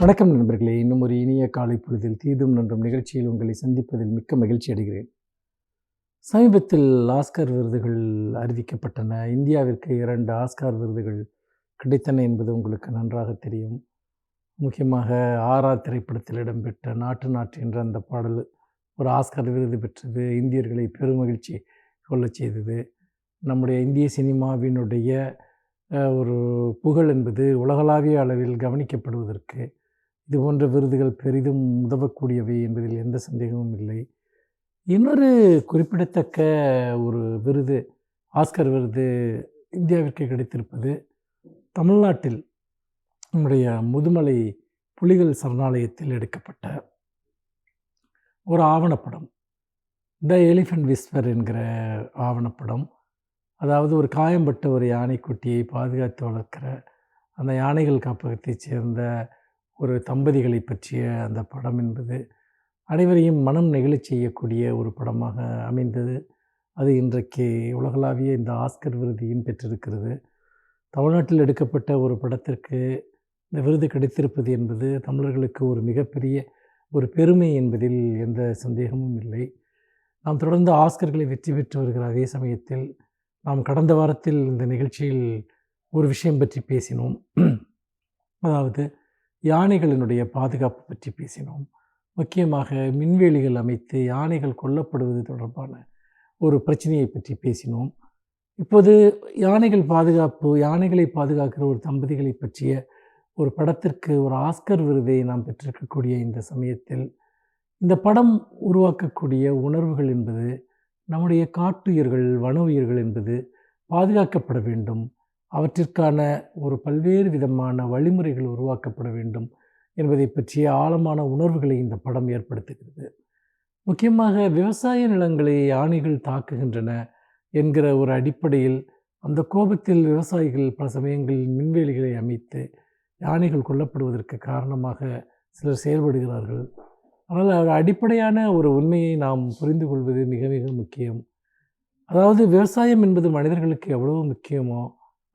வணக்கம் நண்பர்களே. இன்னும் ஒரு இனிய காலை பொழுதில் தீதும் நன்றும் நிகழ்ச்சியில் உங்களை சந்திப்பதில் மிக்க மகிழ்ச்சி அடைகிறேன். சமீபத்தில் ஆஸ்கர் விருதுகள் அறிவிக்கப்பட்டன. இந்தியாவிற்கு 2 ஆஸ்கார் விருதுகள் கிடைத்தன என்பது உங்களுக்கு நன்றாக தெரியும். முக்கியமாக ஆர்ஆர் திரைப்படத்தில் இடம்பெற்ற நாட்டு நாட்டு என்ற அந்த பாடல் ஒரு ஆஸ்கர் விருது பெற்றது. இந்தியர்களை பெருமகிழ்ச்சி கொள்ளச் செய்தது. நம்முடைய இந்திய சினிமாவினுடைய ஒரு புகழ் என்பது உலகளாவிய அளவில் கவனிக்கப்படுவதற்கு இது போன்ற விருதுகள் பெரிதும் உதவக்கூடியவை என்பதில் எந்த சந்தேகமும் இல்லை. இன்னொரு குறிப்பிடத்தக்க ஒரு விருது, ஆஸ்கர் விருது இந்தியாவிற்கு கிடைத்திருப்பது தமிழ்நாட்டில் நம்முடைய முதுமலை புலிகள் சரணாலயத்தில் எடுக்கப்பட்ட ஒரு ஆவணப்படம். த எலிஃபண்ட் விஸ்பர் என்கிற ஆவணப்படம். அதாவது ஒரு காயம்பட்ட ஒரு யானைக்குட்டியை பாதுகாத்து வளர்க்கிற அந்த யானைகள் காப்பகத்தைச் சேர்ந்த ஒரு தம்பதிகளை பற்றிய அந்த படம் என்பது அனைவரையும் மனம் நெகிழச் செய்யக்கூடிய ஒரு படமாக அமைந்தது. அது இன்றைக்கு உலகளாவிய இந்த ஆஸ்கர் விருதையும் பெற்றிருக்கிறது. தமிழ்நாட்டில் எடுக்கப்பட்ட ஒரு படத்திற்கு இந்த விருது கிடைத்திருப்பது என்பது தமிழர்களுக்கு ஒரு மிகப்பெரிய ஒரு பெருமை என்பதில் எந்த சந்தேகமும் இல்லை. நாம் தொடர்ந்து ஆஸ்கர்களை வெற்றி பெற்று வருகிற அதே சமயத்தில் நாம் கடந்த வாரத்தில் இந்த நிகழ்ச்சியில் ஒரு விஷயம் பற்றி பேசினோம். அதாவது யானைகளினுடைய பாதுகாப்பு பற்றி பேசினோம். முக்கியமாக மின்வேலிகள் அமைத்து யானைகள் கொல்லப்படுவது தொடர்பான ஒரு பிரச்சனையை பற்றி பேசினோம். இப்போது யானைகளை பாதுகாக்கிற ஒரு தம்பதிகளை பற்றிய ஒரு படத்திற்கு ஒரு ஆஸ்கர் விருதை நாம் பெற்றிருக்கக்கூடிய இந்த சமயத்தில் இந்த படம் உருவாக்கக்கூடிய உணர்வுகள் என்பது நம்முடைய காட்டுயிர்கள், வன உயிர்கள் என்பது பாதுகாக்கப்பட வேண்டும். அவற்றிற்கான ஒரு பல்வேறு விதமான வழிமுறைகள் உருவாக்கப்பட வேண்டும் என்பதை பற்றிய ஆழமான உணர்வுகளை இந்த படம் ஏற்படுத்துகிறது. முக்கியமாக விவசாய நிலங்களை யானைகள் தாக்குகின்றன என்கிற ஒரு அடிப்படையில் அந்த கோபத்தில் விவசாயிகள் பல சமயங்களில் மின்வேலிகளை அமைத்து யானைகள் கொல்லப்படுவதற்கு காரணமாக சிலர் செயல்படுகிறார்கள். ஆனால் அடிப்படையான ஒரு உண்மையை நாம் புரிந்து கொள்வது மிக மிக முக்கியம். அதாவது விவசாயம் என்பது மனிதர்களுக்கு எவ்வளவு முக்கியமோ,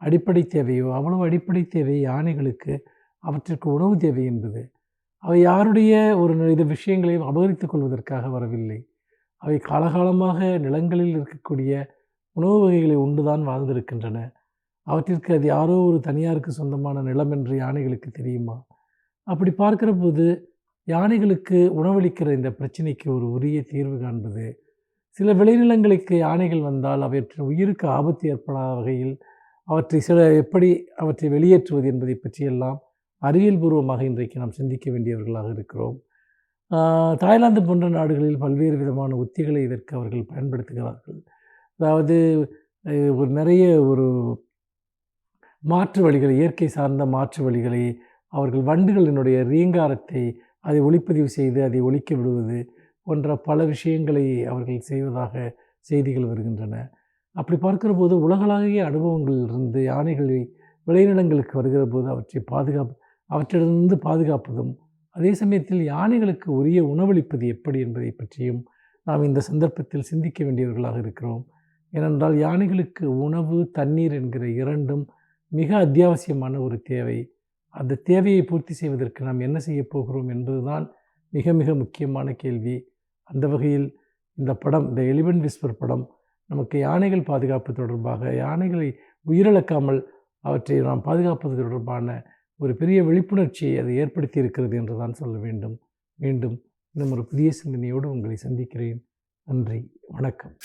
அடிப்படை தேவையோ அவ்வளவு அடிப்படை தேவை யானைகளுக்கு அவற்றிற்கு உணவு தேவை என்பது. அவை யாருடைய இது விஷயங்களையும் அபகரித்துக் கொள்வதற்காக வரவில்லை. அவை காலகாலமாக நிலங்களில் இருக்கக்கூடிய உணவு வகைகளை உண்டுதான் வாழ்ந்திருக்கின்றன. அவற்றிற்கு அது யாரோ ஒரு தனியாருக்கு சொந்தமான நிலம் என்று யானைகளுக்கு தெரியுமா? அப்படி பார்க்கிற போது யானைகளுக்கு உணவளிக்கிற இந்த பிரச்சனைக்கு ஒரு உரிய தீர்வு காண்பது, சில விளைநிலங்களுக்கு யானைகள் வந்தால் அவற்றின் உயிருக்கு ஆபத்து ஏற்படாத வகையில் அவற்றை வெளியேற்றுவது என்பதை பற்றியெல்லாம் அறிவியல் பூர்வமாக இன்றைக்கு நாம் சிந்திக்க வேண்டியவர்களாக இருக்கிறோம். தாய்லாந்து போன்ற நாடுகளில் பல்வேறு விதமான உத்திகளை இதற்கு அவர்கள் பயன்படுத்துகிறார்கள். அதாவது நிறைய மாற்று வழிகளை, இயற்கை சார்ந்த மாற்று வழிகளை அவர்கள் வண்டுகளினுடைய ரீங்காரத்தை அதை ஒளிப்பதிவு செய்து அதை ஒலிக்க விடுவது போன்ற பல விஷயங்களை அவர்கள் செய்வதாக செய்திகள் வருகின்றன. அப்படி பார்க்கிற போது உலகளாவிய அனுபவங்களிலிருந்து யானைகளை விளைநிலங்களுக்கு வருகிற போது அவற்றிலிருந்து பாதுகாப்பதும் அதே சமயத்தில் யானைகளுக்கு உரிய உணவளிப்பது எப்படி என்பதை பற்றியும் நாம் இந்த சந்தர்ப்பத்தில் சிந்திக்க வேண்டியவர்களாக இருக்கிறோம். ஏனென்றால் யானைகளுக்கு உணவு, தண்ணீர் என்கிற இரண்டும் மிக அத்தியாவசியமான ஒரு தேவை. அந்த தேவையை பூர்த்தி செய்வதற்கு நாம் என்ன செய்ய போகிறோம் என்பதுதான் மிக மிக முக்கியமான கேள்வி. அந்த வகையில் இந்த படம், த எலிஃபண்ட் விஸ்பர் படம், நமக்கு யானைகள் பாதுகாப்பு தொடர்பாக, யானைகளை உயிரிழக்காமல் அவற்றை நாம் பாதுகாப்பது தொடர்பான ஒரு பெரிய விழிப்புணர்ச்சியை அது ஏற்படுத்தி இருக்கிறது என்று தான் சொல்ல வேண்டும். மீண்டும் இன்னும் ஒரு புதிய சிந்தனையோடு உங்களை சந்திக்கிறேன். நன்றி, வணக்கம்.